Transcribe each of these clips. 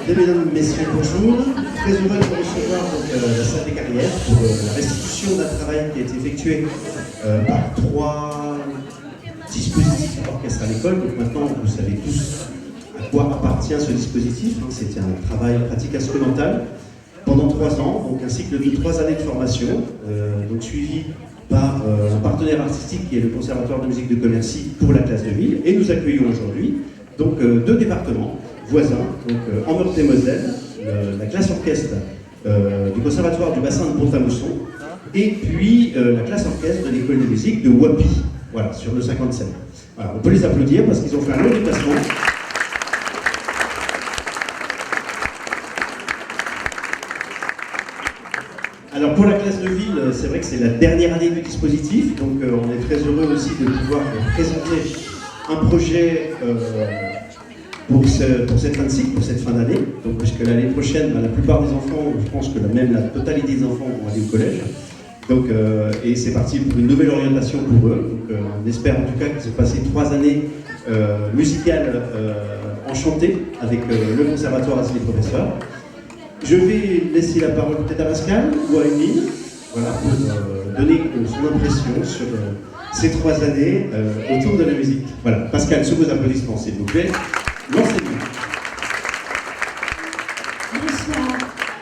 Mesdames, Messieurs, bonjour. Très heureux de vous recevoir donc, la salle des carrières pour la restitution d'un travail qui a été effectué par 3 dispositifs orchestres à l'école. Donc maintenant, vous savez tous à quoi appartient ce dispositif. C'était un travail pratique instrumental pendant 3 ans, donc un cycle de 3 années de formation, donc suivi par un partenaire artistique qui est le Conservatoire de musique de Commercy pour la classe de ville. Et nous accueillons aujourd'hui donc 2 départements voisins, donc en Meurthe-et-Moselle, la classe orchestre du Conservatoire du bassin de Pont-à-Mousson, et puis la classe orchestre de l'école de musique de Wapi, voilà, sur le 57. Voilà, on peut les applaudir parce qu'ils ont fait un long déplacement. Alors pour la classe de ville, c'est vrai que c'est la dernière année du dispositif, donc on est très heureux aussi de pouvoir présenter un projet pour cette fin de cycle, pour cette fin d'année, donc puisque l'année prochaine, la plupart des enfants, je pense que même la totalité des enfants vont aller au collège, donc, et c'est parti pour une nouvelle orientation pour eux, donc on espère en tout cas qu'ils ont passé 3 années musicales enchantées avec le conservatoire ainsi les professeurs. Je vais laisser la parole peut-être à Pascal ou à Émile, voilà, pour donner son impression sur ces 3 années autour de la musique. Voilà, Pascal, sous vos applaudissements, s'il vous plaît. Lancez-vous. Bonsoir.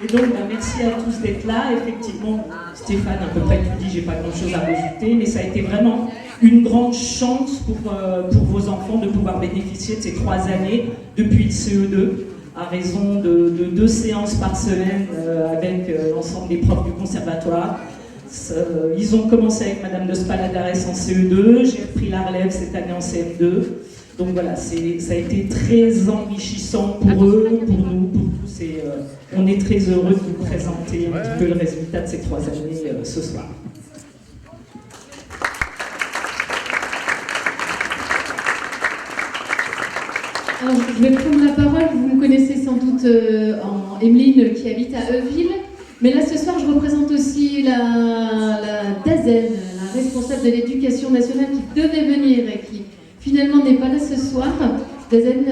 Et donc, merci à tous d'être là. Effectivement, Stéphane a à peu près tout dit, j'ai pas grand-chose à rajouter, mais ça a été vraiment une grande chance pour vos enfants de pouvoir bénéficier de ces 3 années depuis le CE2, à raison de 2 séances par semaine avec l'ensemble des profs du conservatoire. Ils ont commencé avec Madame de Spaladares en CE2, j'ai repris la relève cette année en CM2. Donc voilà, ça a été très enrichissant pour eux, pour nous, pour tous. Et on est très heureux de vous présenter un petit peu le résultat de ces 3 années ce soir. Alors, je vais prendre la parole. Vous me connaissez sans doute en Emeline qui habite à Euville. Mais là, ce soir, je représente aussi la DAZEN, la responsable de l'éducation nationale qui devait venir et qui finalement n'est pas là ce soir. DAZEN,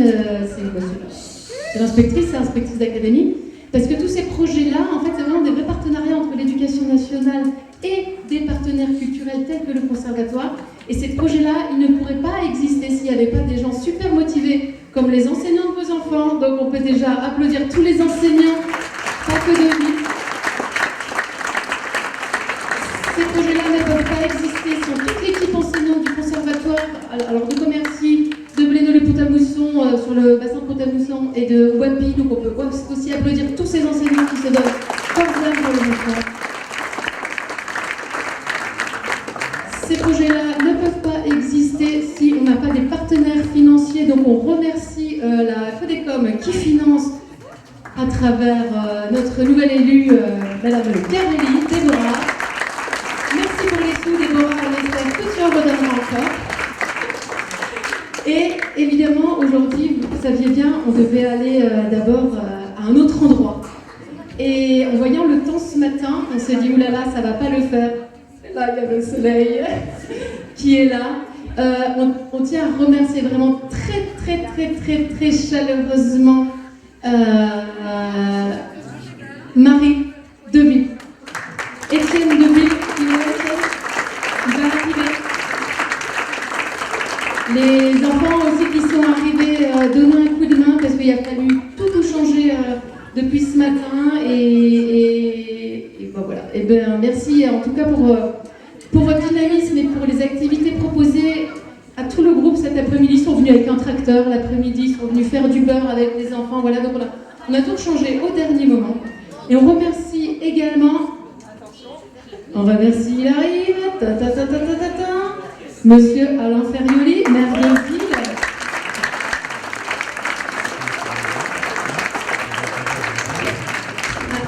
c'est l'inspectrice d'académie. Parce que tous ces projets-là, en fait, c'est vraiment des vrais partenariats entre l'éducation nationale et des partenaires culturels tels que le conservatoire. Et ces projets-là, ils ne pourraient pas exister s'il n'y avait pas des gens super motivés, comme les enseignants de vos enfants. Donc on peut déjà applaudir tous les enseignants, pas que de vie. Ces projets-là ne peuvent pas exister sans toute l'équipe enseignante du conservatoire, alors de Commercy, de Blénod-le-Pont-à-Mousson, sur le bassin de Pont-à-Mousson, et de Wapi. Donc on peut aussi applaudir tous ces enseignants qui se donnent corps d'âme pour les enfants. Ces projets-là ne peuvent pas exister si on n'a pas des partenaires financiers. Donc on remercie la FEDECOM qui finance à travers notre nouvelle élue, Madame Carelli, Déborah. Merci pour les sous, Déborah, on espère que tu en redonneras encore. Et évidemment, aujourd'hui, vous saviez bien, on devait aller d'abord à un autre endroit. Et en voyant le temps ce matin, on s'est dit, oulala, ça va pas le faire. Là, il y a le soleil qui est là. On tient à remercier vraiment très chaleureusement Marie Deville, Étienne Deville qui va arriver. Les enfants aussi qui sont arrivés donner un coup de main parce qu'il a fallu tout changer depuis ce matin et ben voilà. Et ben merci en tout cas pour votre dynamisme et pour les activités proposées à tout le groupe cet après-midi. Ils sont venus avec un tracteur l'après-midi, ils sont venus faire du beurre avec les enfants. Voilà, donc on a tout changé au dernier moment. Et on remercie également, il arrive, Monsieur Alain Ferrioli, maire de ville.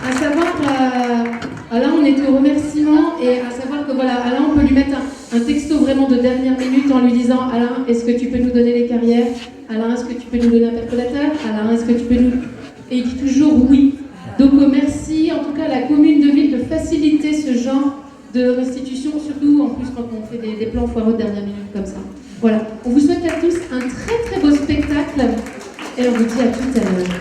À savoir, Alain, on était au remerciement et à savoir que voilà, Alain, on peut lui mettre un texto vraiment de dernière minute en lui disant Alain, est-ce que tu peux nous donner les carrières? Alain, est-ce que tu peux nous donner un percolateur? Alain, est-ce que tu peux nous... Et il dit toujours oui. Donc merci en tout cas à la commune de ville de faciliter ce genre de restitution, surtout en plus quand on fait des plans foireux de dernière minute comme ça. Voilà, on vous souhaite à tous un très beau spectacle et on vous dit à tout à l'heure.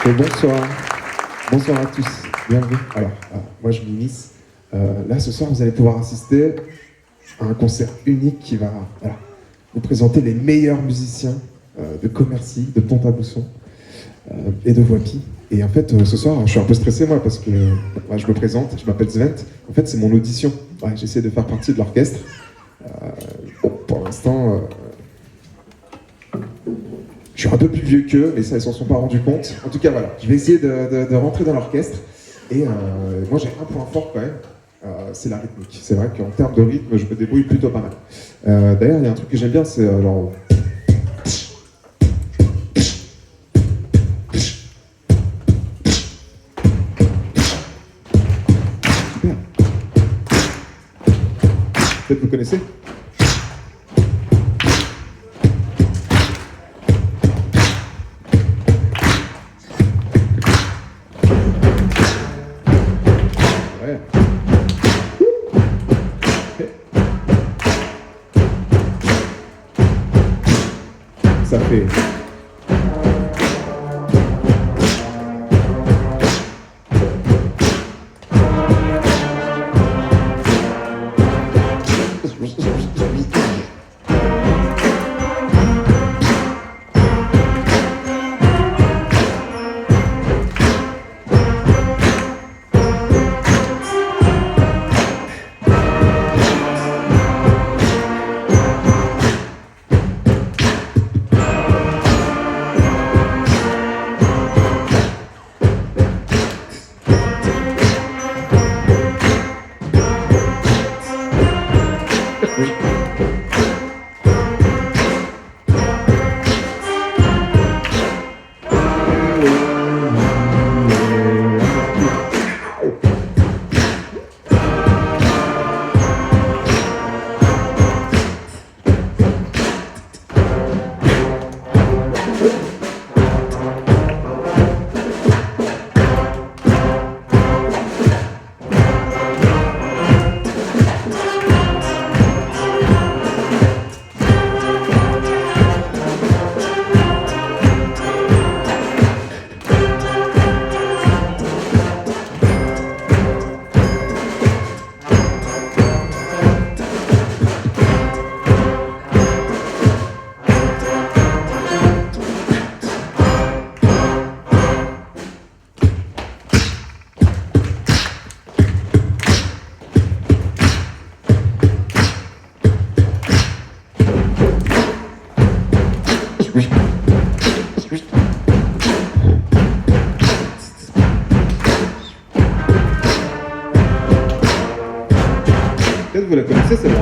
Bonsoir. Bonsoir à tous. Bienvenue. Alors, moi je m'immisce. Là, ce soir, vous allez pouvoir assister à un concert unique qui va vous présenter les meilleurs musiciens de Commercy, de Pont-à-Mousson et de Voipy. Et en fait, ce soir, je suis un peu stressé, moi, parce que je me présente, je m'appelle Svent. En fait, c'est mon audition. J'essaie de faire partie de l'orchestre. Pour l'instant, je suis un peu plus vieux qu'eux, mais ça, ils s'en sont pas rendus compte. En tout cas, voilà, je vais essayer de rentrer dans l'orchestre. Et moi, j'ai un point fort quand même, c'est la rythmique. C'est vrai qu'en termes de rythme, je me débrouille plutôt pas mal. D'ailleurs, il y a un truc que j'aime bien, c'est genre... Super. Peut-être vous connaissez ? Ça fait... Peut-être vous la connaissez celle-là.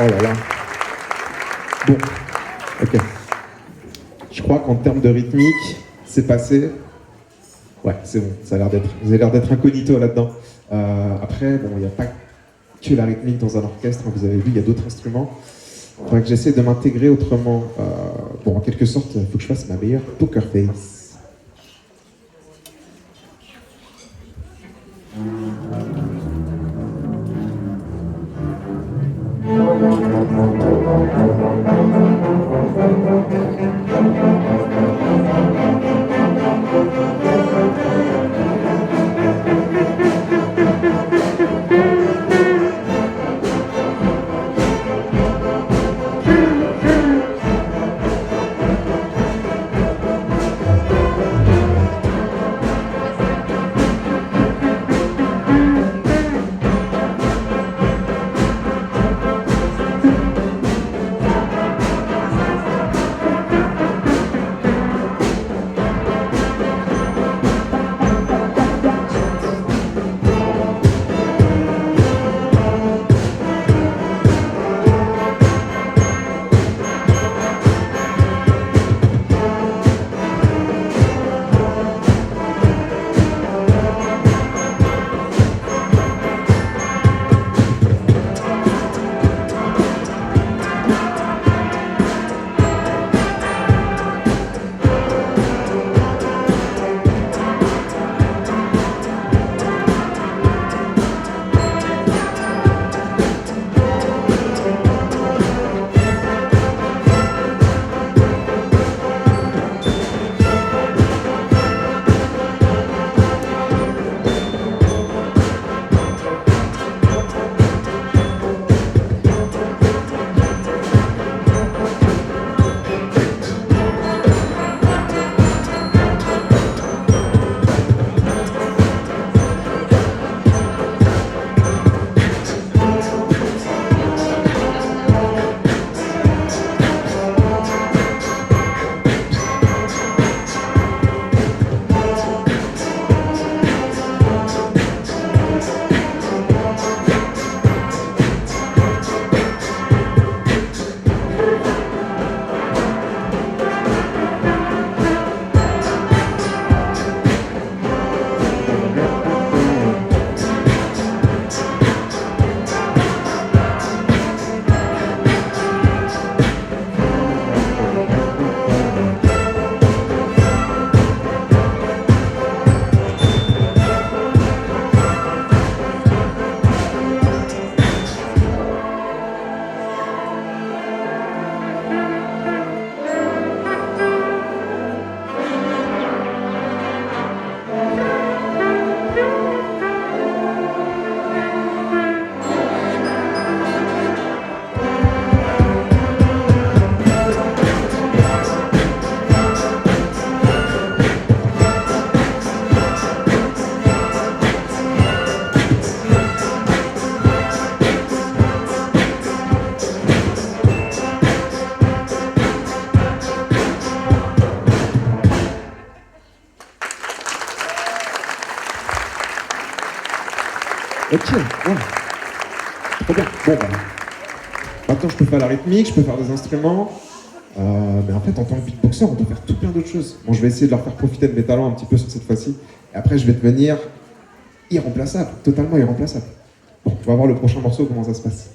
Oh là là. Bon, ok. Je crois qu'en termes de rythmique, c'est passé. Ouais, c'est bon, ça a l'air d'être. Vous avez l'air d'être incognito là-dedans. Après, bon, il n'y a pas que la rythmique dans un orchestre. Vous avez vu, il y a d'autres instruments. Il faudrait que j'essaie de m'intégrer autrement. Bon, en quelque sorte, il faut que je fasse ma meilleure poker face. Ok, ouais. Très bien. Bon, bah. Maintenant, je peux faire la rythmique, je peux faire des instruments. Mais en fait, en tant que beatboxer, on peut faire tout plein d'autres choses. Bon, je vais essayer de leur faire profiter de mes talents un petit peu sur cette fois-ci. Et après, je vais devenir irremplaçable, totalement irremplaçable. Bon, on va voir le prochain morceau, comment ça se passe.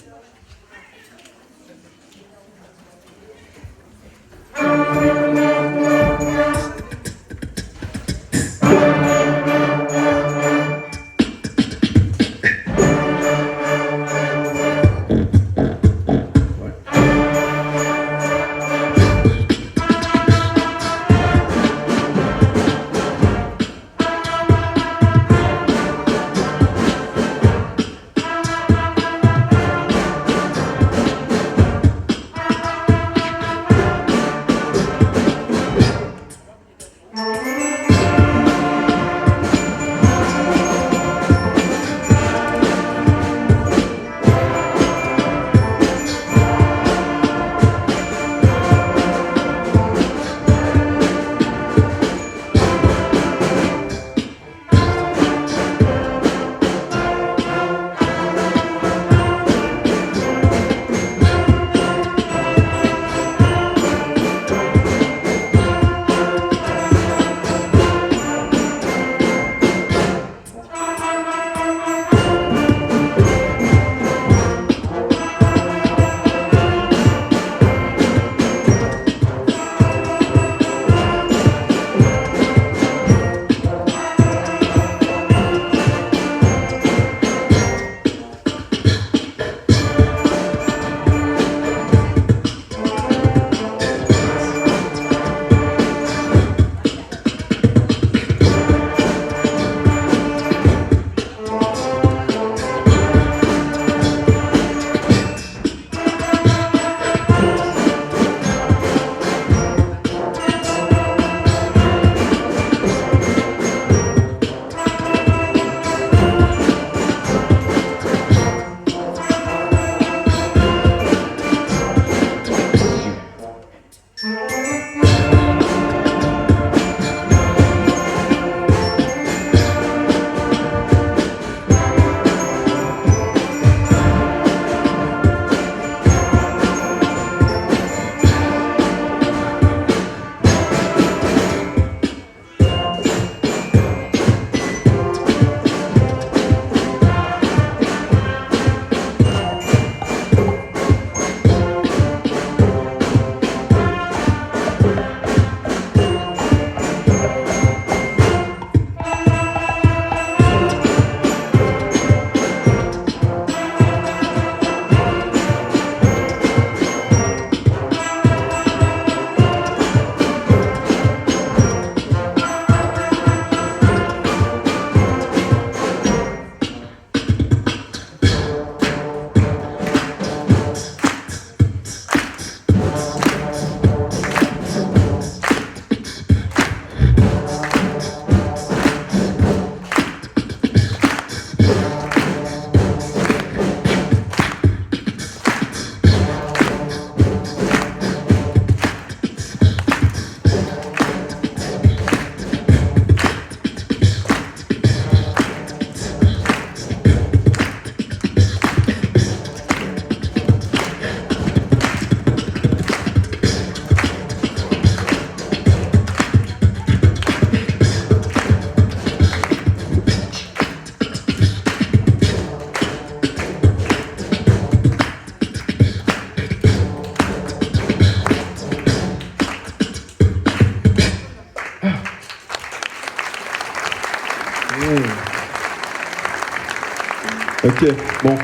Ok, bon.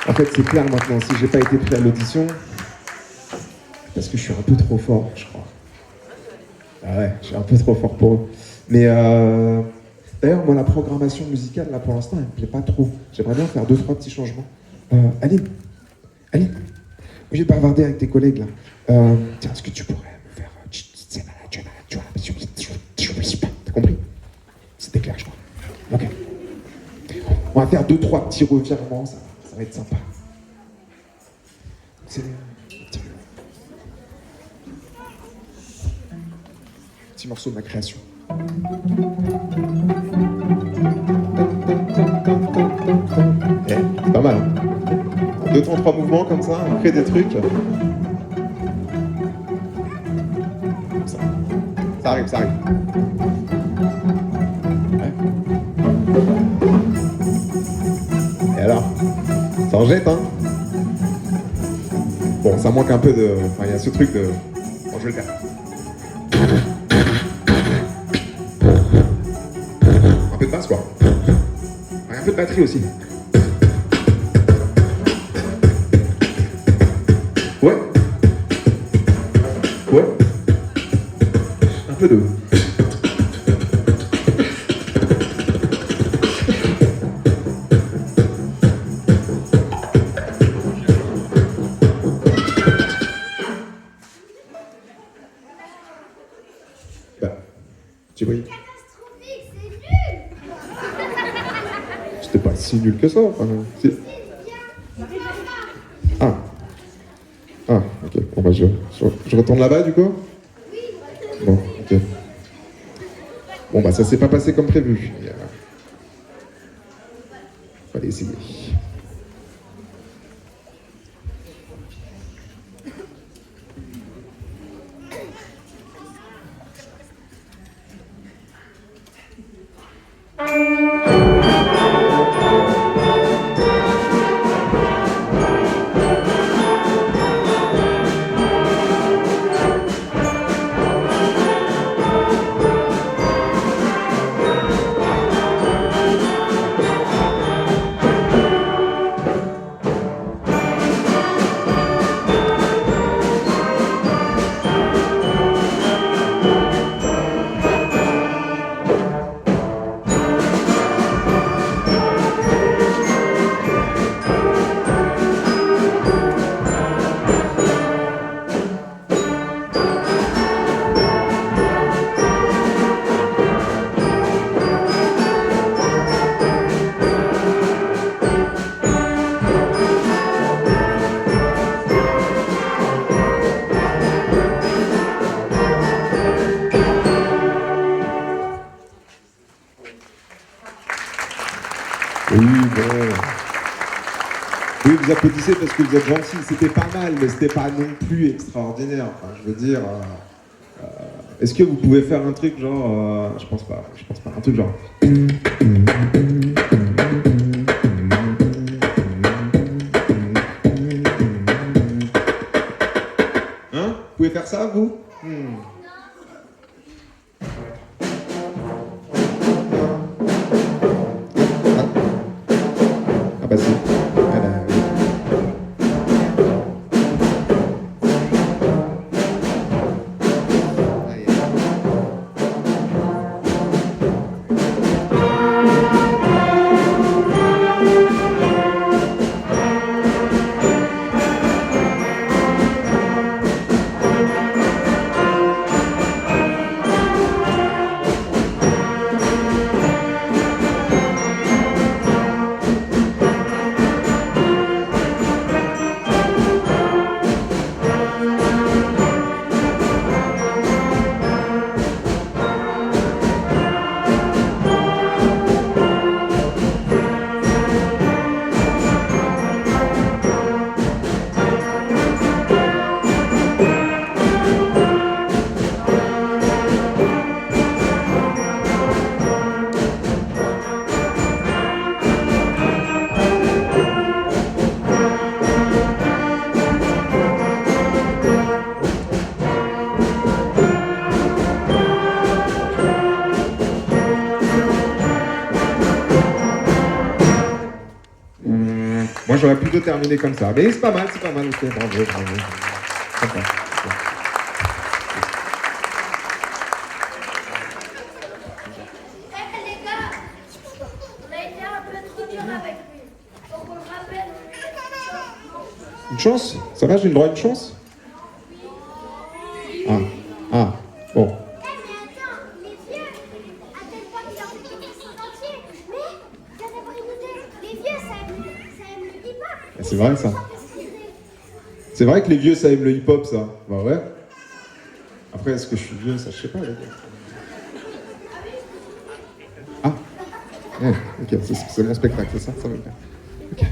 En fait, c'est clair maintenant. Si j'ai pas été pris à l'audition, parce que je suis un peu trop fort, je crois. Ah ouais, je suis un peu trop fort pour eux. Mais d'ailleurs, moi, la programmation musicale, là, pour l'instant, elle me plaît pas trop. J'aimerais bien faire 2-3 petits changements. Aline, au lieu de bavarder avec tes collègues, là, tiens, est-ce que tu pourrais me faire... T'as compris? C'était clair, je crois. Ok. On va faire 2-3 petits revirements, ça va être sympa. C'est... Petit morceau de ma création. C'est pas mal. Hein. 2 temps, 3 mouvements comme ça, on crée des trucs. Comme ça. Ça arrive. Ouais. Et alors? Ça en jette, hein? Bon, ça manque un peu de... Enfin, il y a ce truc de... Bon, je vais le faire. Un peu de basse, quoi. Un peu de batterie aussi. Ouais. Un peu de... Tu voyais? Catastrophique, c'est nul. C'était pas si nul que ça. Enfin, ah, ok. Bon, bah, je retourne là-bas, du coup? Oui. Bon, ok. Bon, bah, ça s'est pas passé comme prévu. Fallait essayer. Oui, bon. Oui, vous applaudissez parce que vous êtes gentils. C'était pas mal, mais c'était pas non plus extraordinaire. Enfin, je veux dire, est-ce que vous pouvez faire un truc genre, je pense pas, un truc genre. Hein? Vous pouvez faire ça, vous? Ah bah si. Ah bah, oui. Allez. Moi, j'aurais plutôt terminé comme ça. Mais c'est pas mal, ok, bravo. Sympa. Les gars, on a été un peu trop dur avec lui. Faut qu'on le rappelle. Une chance? Ça va, j'ai le droit à une chance? Ah, bon. Mais attends, les vieux, à tel point qu'il a fait tout le monde entier. Mais, viens d'avoir une idée. Les vieux, ça aime le hip-hop. C'est vrai, ça. C'est vrai que les vieux, ça aime le hip-hop, ça. Bah ouais. Après, est-ce que je suis vieux? Ça, je sais pas, les gars. Ah. Ouais, ok, c'est mon spectacle, c'est ça? Ça va bien. Ok.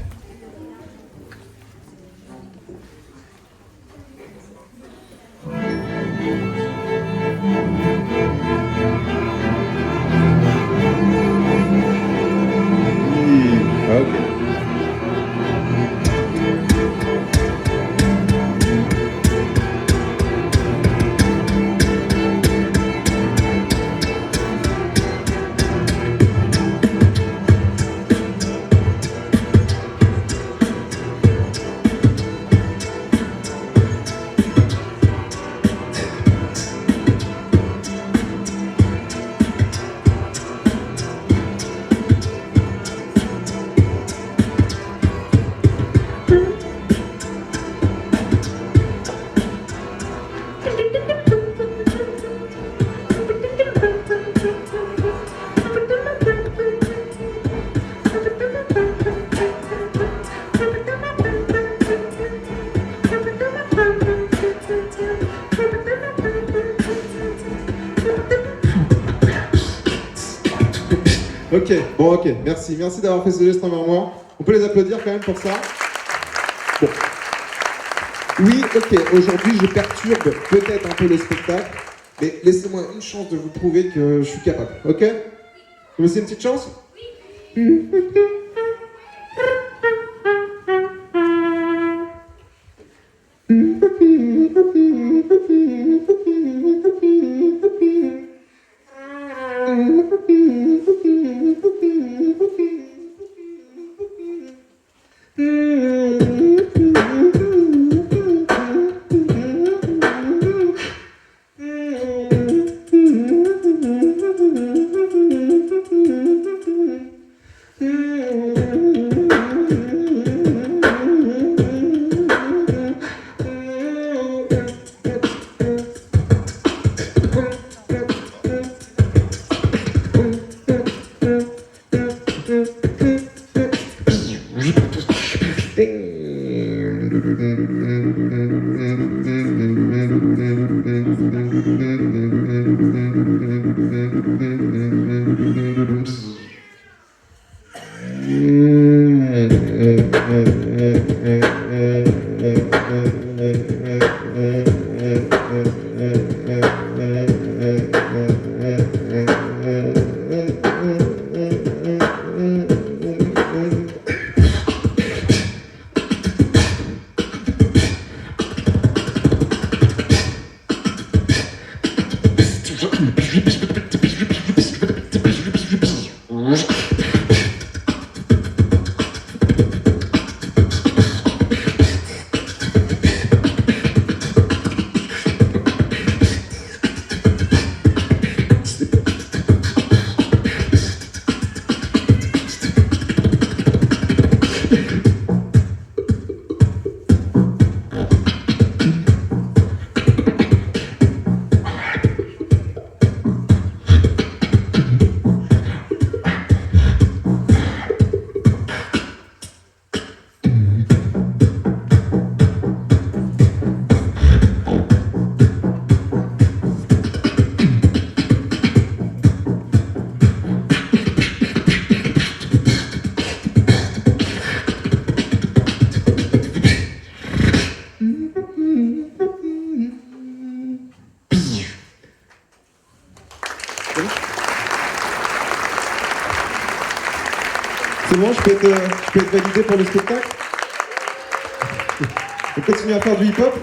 Ok. Ok, merci d'avoir fait ce geste envers moi. On peut les applaudir quand même pour ça. Bon. Oui, ok, aujourd'hui je perturbe peut-être un peu le spectacle, mais laissez-moi une chance de vous prouver que je suis capable, ok? Vous aussi une petite chance? Oui. C'est bon, je peux être validé pour le spectacle? On continue à faire du hip-hop?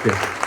Ok.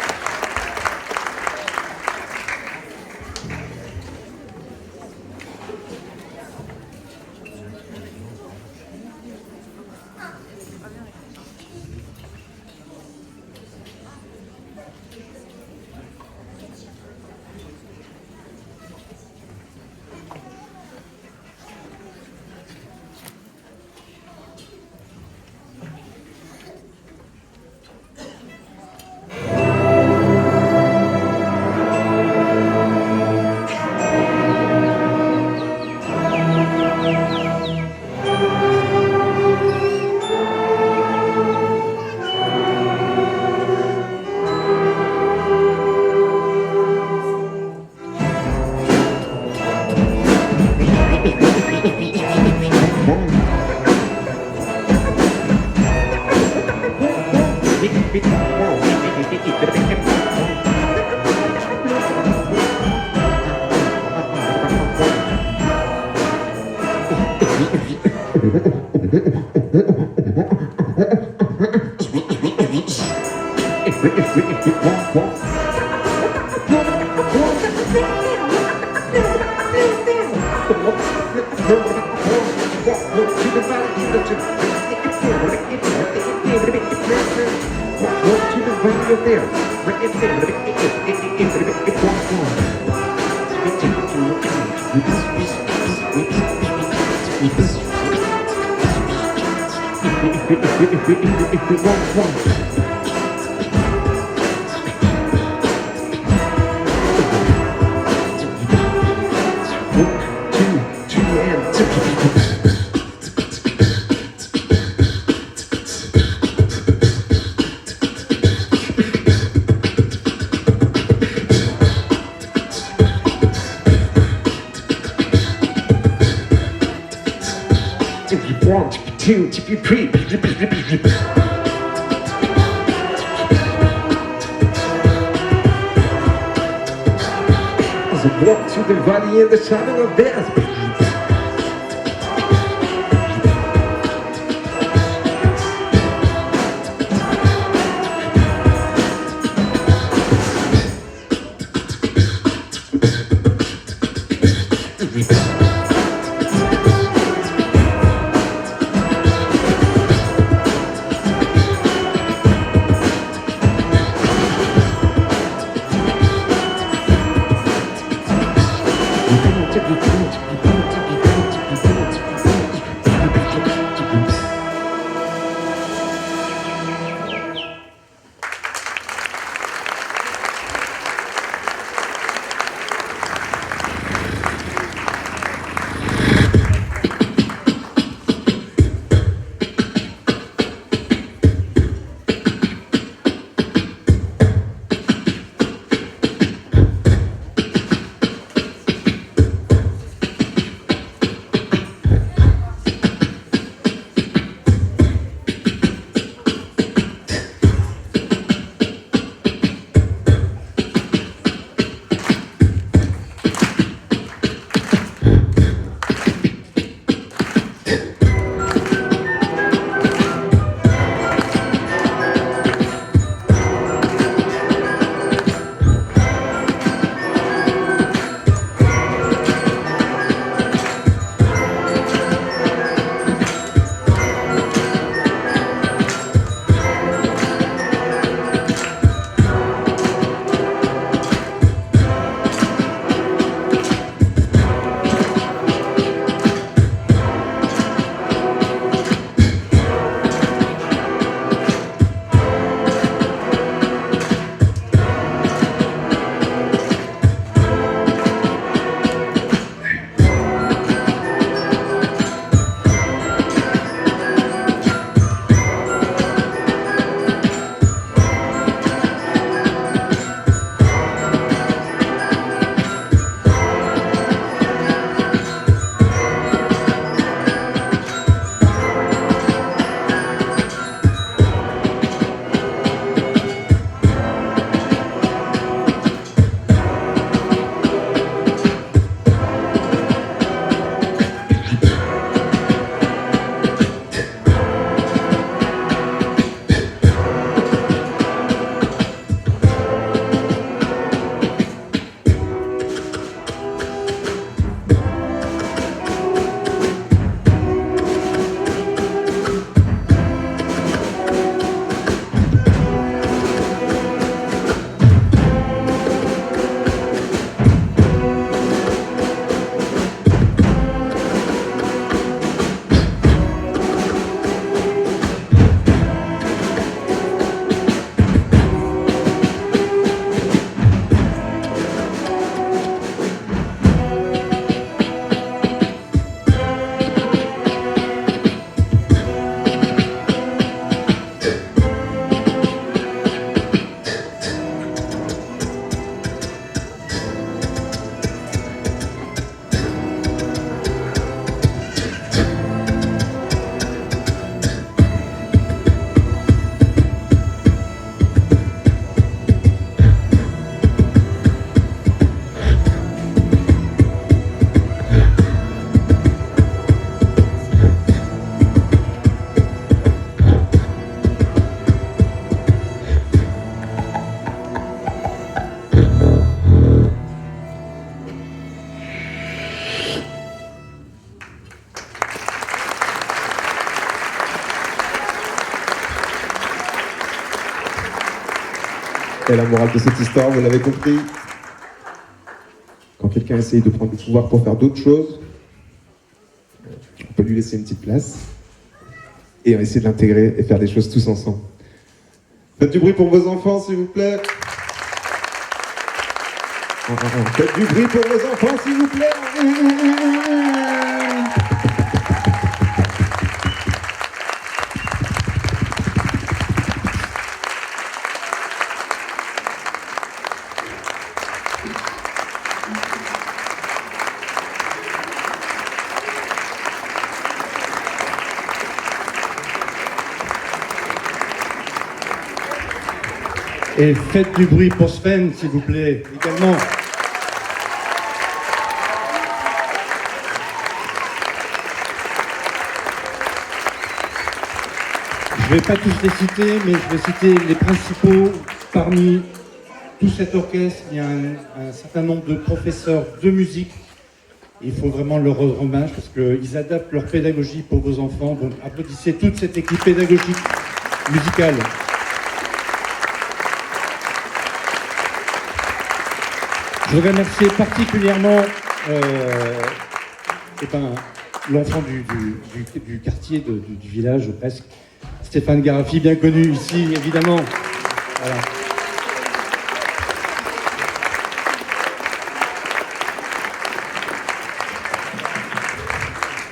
As I walk through the valley in the shadow of death. Took you Et la morale de cette histoire, vous l'avez compris, quand quelqu'un essaye de prendre le pouvoir pour faire d'autres choses, on peut lui laisser une petite place et on essaie de l'intégrer et faire des choses tous ensemble. Faites du bruit pour vos enfants, s'il vous plaît. Faites du bruit pour vos enfants, s'il vous plaît. Et faites du bruit pour Sven, s'il vous plaît, également. Je ne vais pas tous les citer, mais je vais citer les principaux. Parmi tout cet orchestre, il y a un certain nombre de professeurs de musique. Il faut vraiment leur rendre hommage parce qu'ils adaptent leur pédagogie pour vos enfants. Donc applaudissez toute cette équipe pédagogique musicale. Je voudrais remercier particulièrement l'enfant du quartier, du village presque, Stéphane Garafi, bien connu ici, évidemment.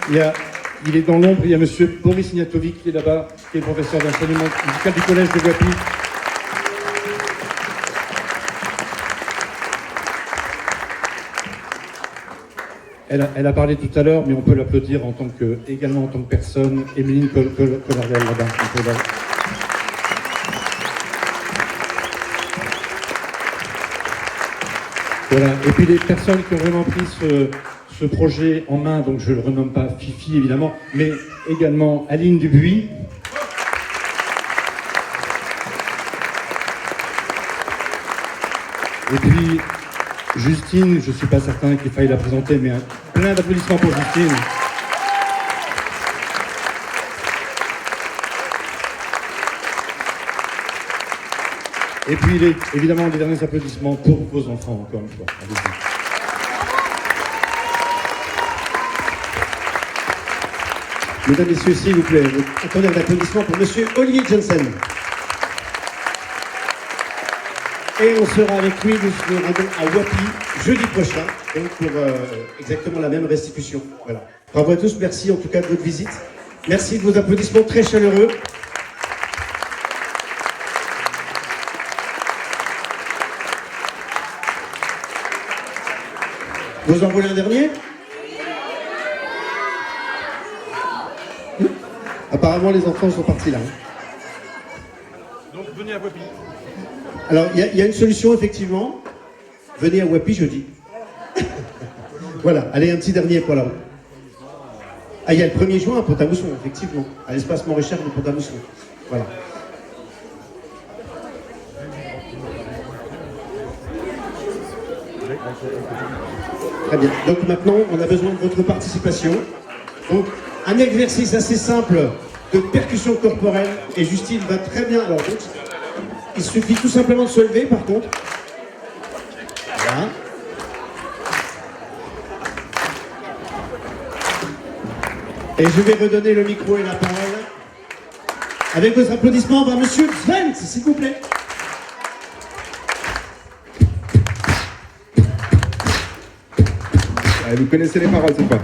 Voilà. Il est dans l'ombre, il y a monsieur Boris Ignatovic qui est là-bas, qui est le professeur d'enseignement musical du collège de Guapi. Elle a parlé tout à l'heure, mais on peut l'applaudir également en tant que personne. Émeline Collardel là-bas. Voilà. Et puis les personnes qui ont vraiment pris ce projet en main, donc je ne le renomme pas Fifi évidemment, mais également Aline Dubuis. Et puis Justine, je ne suis pas certain qu'il faille la présenter, mais plein d'applaudissements pour Justine. Et puis, évidemment, les derniers applaudissements pour vos enfants, encore une fois. Allez-y. Mesdames, Messieurs, s'il vous plaît, attendez un applaudissement pour monsieur Olivier Jensen. Et on sera avec lui, nous serons à Wapi jeudi prochain, donc pour exactement la même restitution. Voilà. Bravo à tous, merci en tout cas de votre visite. Merci de vos applaudissements très chaleureux. Vous en voulez un dernier? Apparemment, les enfants sont partis là. Donc, venez à Wapi. Alors, il y a une solution, effectivement. Venez à Wapi jeudi. Voilà, allez, un petit dernier pour là-haut. Ah, il y a le 1er juin à Pont-à-Mousson, effectivement. À l'espace Montrichard de Pont-à-Mousson. Voilà. Très bien. Donc maintenant, on a besoin de votre participation. Donc, un exercice assez simple de percussion corporelle. Et Justine va très bien. Alors, donc, il suffit tout simplement de se lever, par contre. Voilà. Et je vais redonner le micro et la parole. Avec vos applaudissements, on va monsieur Sven, s'il vous plaît. Allez, vous connaissez les paroles, c'est pas.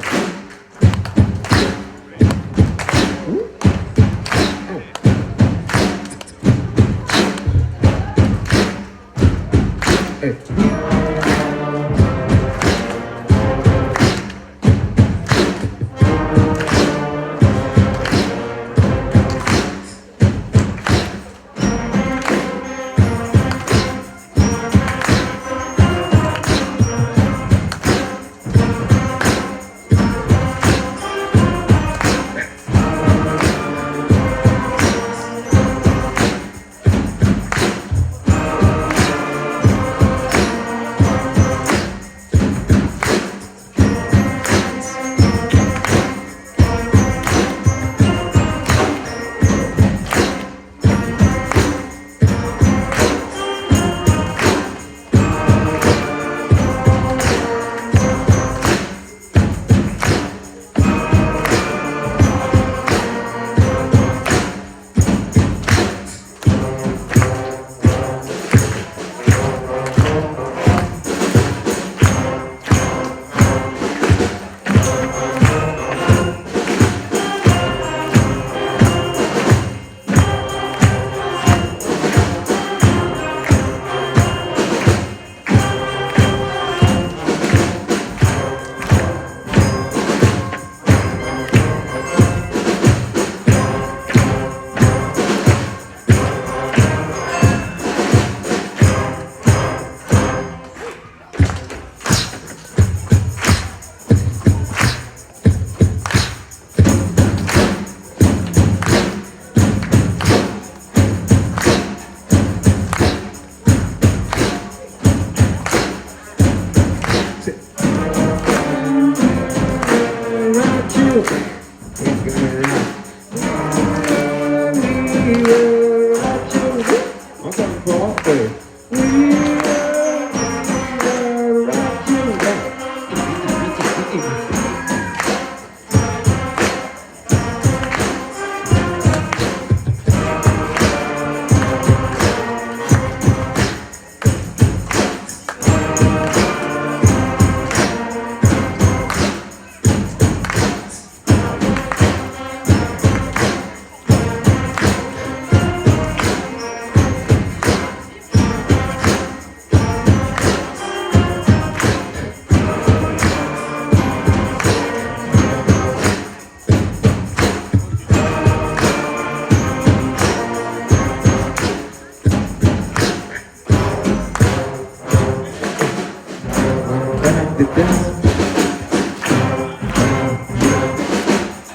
the dance.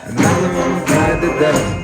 Another one by the dance.